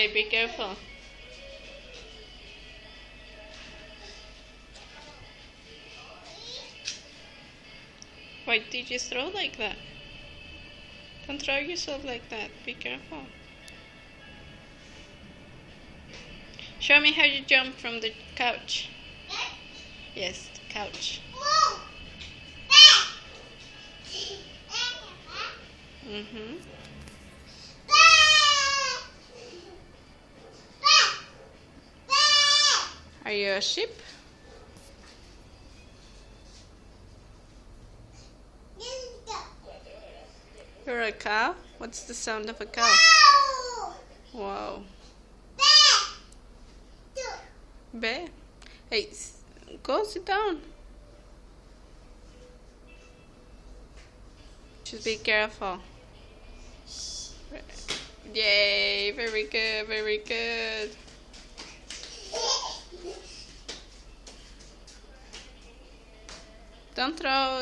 Okay, be careful. Why did you throw like that? Don't throw yourself like that. Be careful. Show me how you jump from the couch. Yes, the couch. Mm-hmm. Are you a sheep? You're a cow? What's the sound of a cow? Wow. Bear? Hey, go sit down. Just be careful. Yay, very good, very good. Don't throw.